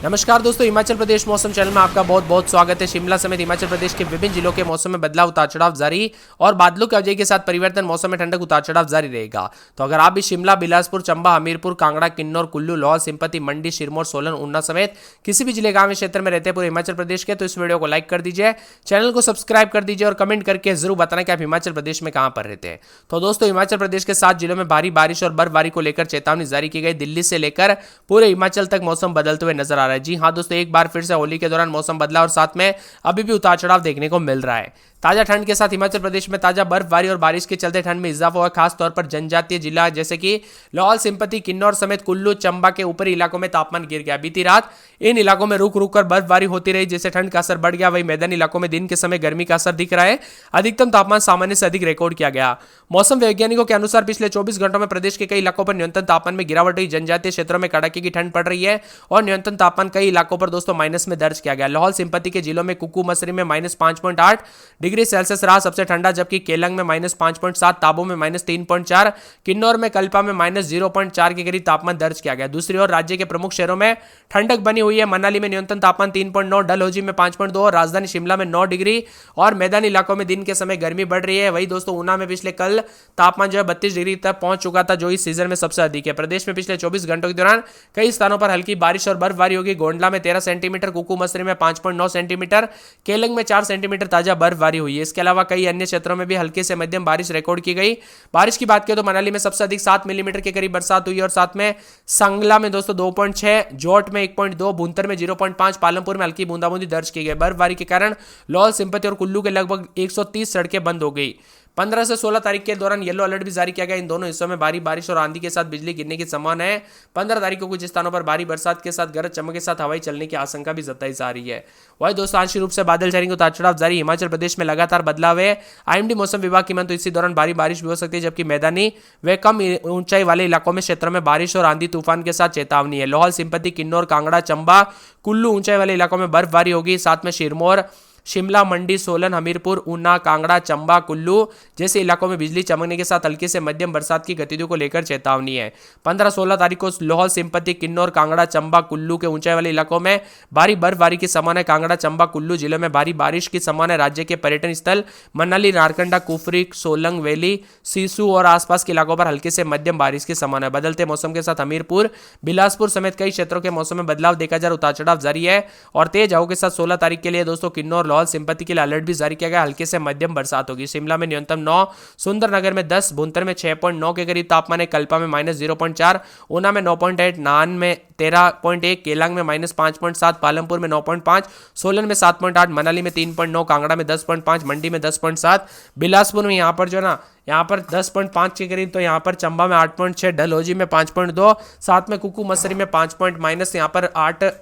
नमस्कार दोस्तों, हिमाचल प्रदेश मौसम चैनल में आपका बहुत बहुत स्वागत है। शिमला समेत हिमाचल प्रदेश के विभिन्न जिलों के मौसम में बदलाव, उतार चढ़ाव जारी और बादलों की अवधि के साथ परिवर्तन, मौसम में ठंडक, उतार चढ़ाव जारी रहेगा। तो अगर आप भी शिमला, बिलासपुर, चंबा, हमीरपुर, कांगड़ा, किन्नौर, कुल्लू, लाहौल स्पीति, मंडी, सिरमौर, सोलन, ऊना समेत किसी भी जिले गांव क्षेत्र में रहते हैं पूरे हिमाचल प्रदेश के, तो इस वीडियो को लाइक कर दीजिए, चैनल को सब्सक्राइब कर दीजिए और कमेंट करके जरूर बताना कि आप हिमाचल प्रदेश में कहां पर रहते हैं। तो दोस्तों, हिमाचल प्रदेश के 7 जिलों में भारी बारिश और बर्फबारी को लेकर चेतावनी जारी की गई। दिल्ली से लेकर पूरे हिमाचल तक मौसम बदलते हुए नजर आ रहा है। जी हां दोस्तों, एक बार फिर से होली के दौरान मौसम बदला और साथ में अभी भी उतार चढ़ाव देखने को मिल रहा है। ताजा ठंड के साथ हिमाचल प्रदेश में ताजा बर्फबारी और बारिश के चलते ठंड में इजाफा हुआ। खास तौर पर जनजातीय जिला जैसे कि लाहौल स्पीति, किन्नौर समेत कुल्लू, चंबा के ऊपरी इलाकों में तापमान गिर गया। बीती रात इन इलाकों में रुक रुक कर बर्फबारी होती रही, जिससे ठंड का असर बढ़ गया। वहीं मैदानी इलाकों में दिन के समय गर्मी का असर दिख रहा है। अधिकतम तापमान सामान्य से अधिक रिकॉर्ड किया गया। मौसम वैज्ञानिकों के अनुसार पिछले 24 घंटों में प्रदेश के कई इलाकों पर न्यूनतम तापमान में गिरावट हुई। जनजातीय क्षेत्रों में कड़ाके की ठंड पड़ रही है और न्यूनतम तापमान कई इलाकों पर दोस्तों माइनस में दर्ज किया गया। लाहौल स्पीति के जिलों में कुकू मसरी में -5.8 डिग्री सेल्सियस रहा सबसे ठंडा, जबकि केलंग में -5.7, ताबो में -3.4, किन्नौर में कल्पा में -0.4 के करीब तापमान दर्ज किया गया। दूसरी ओर राज्य के प्रमुख शहरों में ठंडक बनी हुई है। मनाली में न्यूनतम तापमान 3.9, डलहौजी में 5.2 और राजधानी शिमला में 9 डिग्री और मैदानी इलाकों में दिन के समय गर्मी बढ़ रही है। वहीं दोस्तों ऊना में पिछले कल तापमान जो है 32 डिग्री तक पहुंच चुका था, जो इस सीजन में सबसे अधिक है। प्रदेश में पिछले 24 घंटों के दौरान कई स्थानों पर हल्की बारिश और बर्फबारी होगी। गोंडला में 13 सेंटीमीटर, कुकू मसरी में 5.9 सेंटीमीटर, केलंग में 4 सेंटीमीटर ताजा बर्फबारी हुई है। इसके अलावा कई अन्य क्षेत्रों में भी हल्के से मध्यम बारिश रिकॉर्ड की गई। बारिश की बात करें तो मनाली में सबसे अधिक 7 मिलीमीटर के करीब बरसात हुई और साथ में संगला में दोस्तों 2.6, जोट में 1.2, भुंतर में 0.5, पालमपुर में हल्की बूंदाबूंदी दर्ज की गई। बर्फबारी के कारण लाहौल स्पीति और कुल्लू के लगभग 130 सड़कें बंद हो गई। 15 से 16 तारीख के दौरान येलो अलर्ट भी जारी किया गया। इन दोनों हिस्सों में भारी बारिश और आंधी के साथ बिजली गिरने की संभावना है। 15 तारीख को कुछ स्थानों पर भारी बरसात के साथ गरज चमक के साथ हवाई चलने की आशंका भी जताई जा रही है। वही दोस्तों, आंशिक रूप से बादल छाएंगे, उतार चढ़ाव जारी। हिमाचल प्रदेश में लगातार बदलाव है। आईएमडी मौसम विभाग की माने तो इसी दौरान भारी बारिश भी हो सकती है, जबकि मैदानी व कम ऊंचाई वाले इलाकों में क्षेत्रों में बारिश और आंधी तूफान के साथ चेतावनी है। लाहौल स्पीति, किन्नौर, कांगड़ा, चंबा, कुल्लू ऊंचाई वाले इलाकों में बर्फबारी होगी। साथ में सिरमौर, शिमला, मंडी, सोलन, हमीरपुर, ऊना, कांगड़ा, चंबा, कुल्लू जैसे इलाकों में बिजली चमकने के साथ हल्की से मध्यम बरसात की गतिविधियों को लेकर चेतावनी है। 15-16 तारीख को लाहौल स्पीति, किन्नौर, कांगड़ा, चंबा, कुल्लू के ऊंचाई वाले इलाकों में भारी बर्फबारी की संभावना है। कांगड़ा, चंबा, कुल्लू जिलों में भारी बारिश की संभावना है। राज्य के पर्यटन स्थल मनाली, नारकंडा, कुफरी, सोलंग वैली, सिसु और आसपास के इलाकों पर हल्की से मध्यम बारिश की संभावना है। बदलते मौसम के साथ हमीरपुर, बिलासपुर समेत कई क्षेत्रों के मौसम में बदलाव देखा जा रहा, उतार चढ़ाव जारी है और तेज हवाओं के साथ 16 तारीख के लिए दोस्तों किन्नौर, लाहौल स्पीति के लिए अलर्ट भी जारी किया गया। हल्के से मध्यम बरसात होगी। शिमला में न्यूनतम 9, सुंदरनगर में 10, भुंतर में 6.9 के करीब तापमान है। कल्पा में -0.4, ऊना में 9.8, नाहन में 13.1, केलांग में -5.7, पालमपुर में 9.5, सोलन में 7.8, मनाली में 3.9, कांगड़ा में 10.5, मंडी में 10.7, बिलासपुर में यहाँ पर जो ना यहाँ पर 10.5 के करीब, तो यहाँ पर चंबा में 8.6, डलहौजी में 5.2, साथ में कुकू मसरी में 5.- यहाँ पर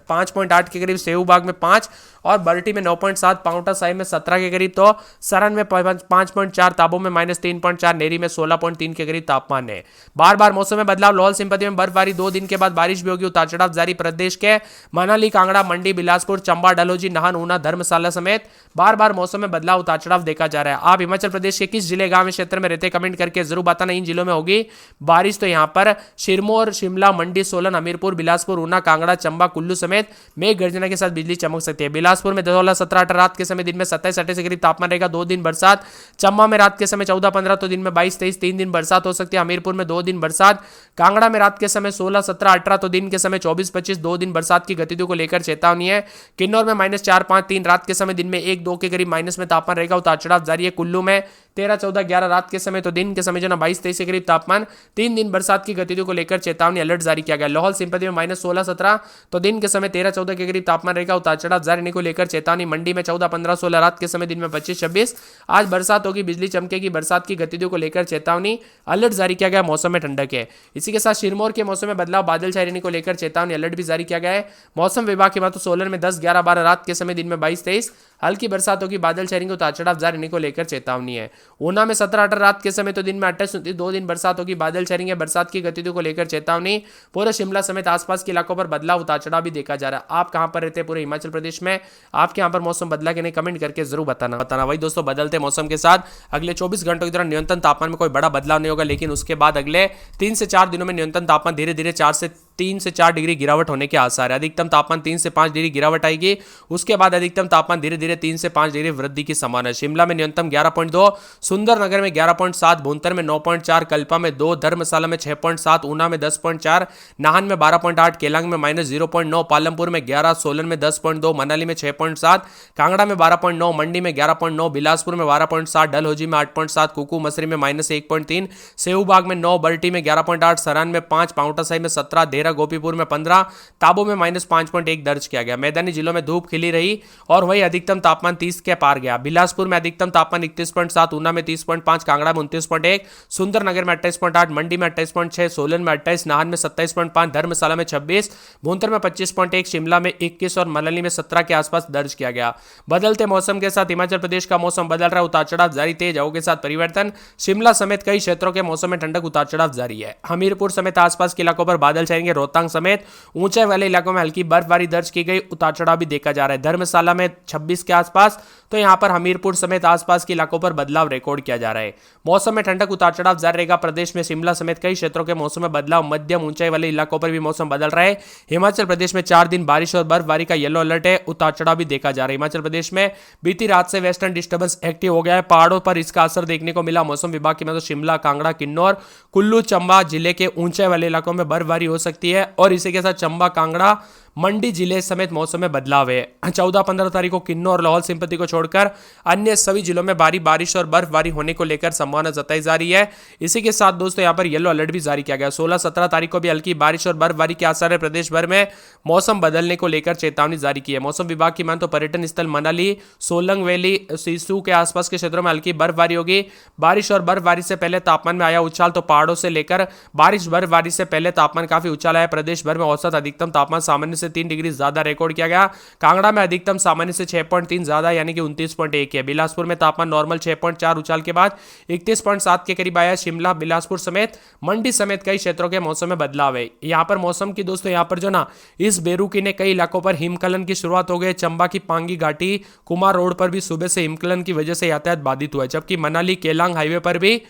5.8 के करीब, सेऊबाग में 5 और बल्टी में 9.7, पाउंटा साहिब में 17 के करीब, तो सरन में 5.4, ताबो में -3.4, नेरी में 16.3 के करीब तापमान है। बार बार मौसम में बदलाव। लाहौल स्पीति में बर्फबारी, 2 दिन के बाद बारिश भी होगी। उतार चढ़ाव जारी। प्रदेश के मनाली, कांगड़ा, मंडी, बिलासपुर, चंबा, डलहौजी, नाहन, ऊना, धर्मशाला समेत बार बार मौसम में बदलाव, उतार चढ़ाव देखा जा रहा है। आप हिमाचल प्रदेश के किस जिले, गांव, क्षेत्र में रहते कमेंट करके जरूर बताना। इन जिलों में होगी बारिश तो यहाँ पर सिरमौर, शिमला, मंडी, सोलन, हमीरपुर, बिलासपुर, ऊना, कांगड़ा, चंबा, कुल्लू समेत मेघ गर्जना के साथ बिजली चमक सकती है। बिलासपुर में 16, 17, 18 रात के समय, दिन में 27-28 के करीब तापमान रहेगा। 2 दिन बरसात। चंबा में रात के समय 14-15, तो दिन में 22-23, 3 दिन बरसात हो सकती है। हमीरपुर में 2 दिन बरसात। कांगड़ा में रात के समय 16, 17, 18, तो दिन के समय 24-25, 2 दिन बरसात की गतिविधियों को लेकर चेतावनी है। किन्नौर में -4, 5, 3 रात के समय, दिन में 1-2 के करीब माइनस में तापमान रहेगा। उतार चढ़ाव जारी है। कुल्लू में 13, 14, 11 रात के समय, तो दिन के समय जो ना 22-23 के करीब तापमान। 3 दिन बरसात की गतिविधियों को लेकर चेतावनी, अलर्ट जारी किया गया। लाहौल स्पीति में -16, 17, तो दिन के समय 13, 14 के करीब तापमान रहेगा। उतार चढ़ाव जारी को लेकर चेतावनी। मंडी में 14, 15, 16 रात के समय, दिन में 25, 26 आज बरसात होगी, बिजली चमकेगी। बरसात की गतिविधियों को लेकर चेतावनी, अलर्ट जारी किया गया। मौसम में ठंडक है। इसी के साथ सिरमौर के मौसम में बदलाव, बादल छाए रहने को लेकर चेतावनी, अलर्ट भी जारी किया गया है। मौसम विभाग के बाद सोलन में 10, 11, 12 रात के समय, दिन में 22-23 हल्की बरसात होगी। बादल छाएंगे। उतार चढ़ाव जारी रहने को लेकर चेतावनी है। ऊना में 17, 18 रात के समय, तो दिन में 28, 2 दिन बरसात होगी। बादल छाएंगे। बरसात की गतिविधियों को लेकर चेतावनी। पूरे शिमला समेत आसपास के इलाकों पर बदलाव, उतार चढ़ाव भी देखा जा रहा है। आप कहां पर रहते हैं पूरे हिमाचल प्रदेश में? आपके यहाँ पर मौसम बदला कि नहीं, कमेंट करके जरूर बताना। वही दोस्तों, बदलते मौसम के साथ अगले 24 घंटों के दौरान न्यूनतम तापमान में कोई बड़ा बदलाव नहीं होगा, लेकिन उसके बाद अगले 3 से 4 दिनों में न्यूनतम तापमान धीरे धीरे 4 से 3 से 4 डिग्री गिरावट होने के आसार है। अधिकतम तापमान 3 से 5 डिग्री गिरावट आएगी, उसके बाद अधिकतम तापमान धीरे धीरे 3 से 5 डिग्री वृद्धि की संभावना है। शिमला में न्यूनतम 11.2, सुंदरनगर में 11.7, भुंतर में 9.4, कल्पा में 2, धर्मशाला में 6.7, ऊना में 10.4, नाहन में 12.8, केलांग में -0.9, पालमपुर में 11, सोलन में 10.2, मनाली में 6.7, कांगड़ा में 12.9, मंडी में 11.9, बिलासपुर में 12.7, डलहौजी में 8.7, कुकू मसरी में -1.3, सेऊबाग में 9, बल्टी में 11.8, सरान में 5, पांवटा साहिब में 17, देहरा गोपीपुर में 15, ताबो में -5.1 दर्ज किया गया। मैदानी जिलों में धूप खिली रही और वही अधिकतम तापमान 30 के पार गया। बिलासपुर में अधिकतम तापमान 31.7, ऊना में 30.5, कांगड़ा में 29.1, सुंदरनगर में 28.8, मंडी में 28.6, सोलन में 28, नाहन में 27.5, धर्मशाला में 26, भुंतर में 25.1, शिमला में 21 और मनाली में 17 के आसपास दर्ज किया गया। बदलते मौसम के साथ हिमाचल प्रदेश का मौसम बदल रहा है, उतार चढ़ाव जारी, तेज हवाओं के साथ परिवर्तन। शिमला समेत कई क्षेत्रों के मौसम में ठंडक, उतार चढ़ाव जारी है। हमीरपुर समेत आसपास के इलाकों पर बादल छाएंगे। रोहतांग समेत ऊंचाई वाले इलाकों में हल्की बर्फबारी दर्ज की गई, उतार चढ़ाव भी देखा जा रहा है। धर्मशाला में 26 के आसपास, तो यहां पर हमीरपुर समेत आसपास के इलाकों पर बदलाव रिकॉर्ड किया जा रहा है। मौसम में ठंडक, उतार चढ़ाव जारी रहेगा। प्रदेश में शिमला समेत कई क्षेत्रों के मौसम में बदलाव, मध्यम ऊंचाई वाले इलाकों पर भी मौसम बदल रहा है। हिमाचल प्रदेश में 4 दिन बारिश और बर्फबारी का येलो अलर्ट है, उतार चढ़ाव भी देखा जा रहा है। हिमाचल प्रदेश में बीती रात से वेस्टर्न डिस्टर्बेंस एक्टिव हो गया है, पहाड़ों पर इसका असर देखने को मिला। मौसम विभाग की मदद से शिमला, कांगड़ा, किन्नौर, कुल्लू, चंबा जिले के ऊंचाई वाले इलाकों में बर्फबारी हो सकती है और इसी के साथ चंबा, कांगड़ा, मंडी जिले समेत मौसम में बदलाव है। 14-15 तारीख को किन्नौर और लाहौल स्पीति को छोड़कर अन्य सभी जिलों में भारी बारिश और बर्फबारी होने को लेकर संभावना जताई जा रही है। इसी के साथ दोस्तों यहां पर येलो अलर्ट भी जारी किया गया। 16-17 तारीख को भी हल्की बारिश और बर्फबारी के आसार है। प्रदेश भर में मौसम बदलने को लेकर चेतावनी जारी की है। मौसम विभाग की मान तो पर्यटन स्थल मनाली, सोलंग वैली, सिसु के आसपास के क्षेत्रों में हल्की बर्फबारी होगी। बारिश और बर्फबारी से पहले तापमान में आया उछाल, तो पहाड़ों से लेकर बारिश बर्फबारी से पहले तापमान काफी उछाल आया। प्रदेश भर में औसत अधिकतम तापमान सामान्य से 3 डिग्री ज्यादा रिकॉर्ड किया गया। कांगड़ा में अधिकतम सामान्य से 6.3 ज्यादा यानी कि 29.1 है। बिलासपुर में तापमान नॉर्मल 6.4, उछाल के बाद 31.7 के करीब आया। शिमला, बिलासपुर समेत मंडी समेत कई क्षेत्रों के मौसम में बदलाव है। यहां पर मौसम की दोस्तों यहां पर जो ना इस बेरुकी ने कई इलाकों पर हिमकलन की शुरुआत हो गई। चंबा की पांगी घाटी, कुमार रोड पर भी सुबह से हिमकलन की वजह से यातायात बाधित हुआ है, जबकि मनाली केलांग हाईवे पर भी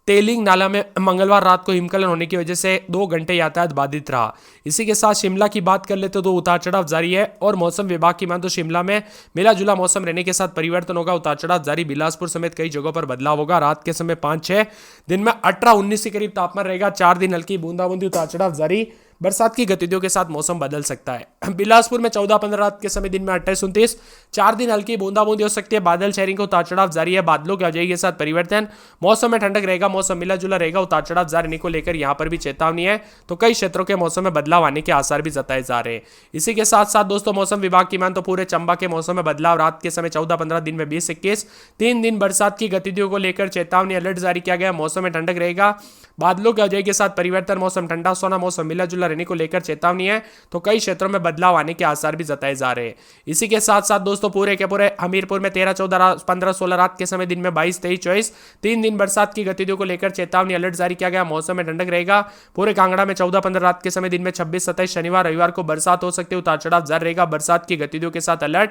तेलिंग नाला में मंगलवार रात को हिमस्खलन होने की वजह से 2 घंटे यातायात बाधित रहा। इसी के साथ शिमला की बात कर लेते तो उतार चढ़ाव जारी है और मौसम विभाग की मान तो शिमला में मिला जुला मौसम रहने के साथ परिवर्तन होगा, उतार चढ़ाव जारी। बिलासपुर समेत कई जगहों पर बदलाव होगा। रात के समय 5-6, दिन में 18-19 के करीब तापमान रहेगा। 4 दिन हल्की बूंदाबूंदी, उतार चढ़ाव जारी। बरसात की गतिविधियों के साथ मौसम बदल सकता है। बिलासपुर में 14-15 रात के समय, दिन में 28-29, 4 दिन हल्की बूंदाबूंदी हो सकती है। बादल शहरी को उतार चढ़ाव जारी है। बादलों की आवाजाही के साथ परिवर्तन, मौसम में ठंडक रहेगा, मौसम मिला जुला रहेगा। उतार चढ़ाव जारी को लेकर यहां पर भी चेतावनी है, तो कई क्षेत्रों के मौसम में बदलाव आने के आसार भी जताए जा रहे हैं। इसी के साथ साथ दोस्तों मौसम विभाग की मान तो पूरे चंबा के मौसम में बदलाव, रात के समय 14-15, दिन में 20-21, 3 दिन बरसात की गतिविधियों को लेकर चेतावनी अलर्ट जारी किया गया। मौसम में ठंडक रहेगा, बादलों की आवाजाही के साथ परिवर्तन, मौसम ठंडा सोना, मौसम मिला जुला रहने को लेकर चेतावनी है, तो कई क्षेत्रों में बदलाव आने के आसार भी जताए जा रहे हैं। इसी के साथ साथ दोस्तों पूरे के पूरे हमीरपुर में 13-14-15-16 रात के समय, दिन में 22-23-24, 3 दिन बरसात की गतिविधियों को लेकर चेतावनी अलर्ट जारी किया गया। मौसम में ठंडक रहेगा। पूरे कांगड़ा में 14-15 रात के समय, दिन में 26-27, शनिवार रविवार को बरसात हो सकती है। उतार चढ़ाव जारी रहेगा। बरसात की गतिविधियों के साथ अलर्ट,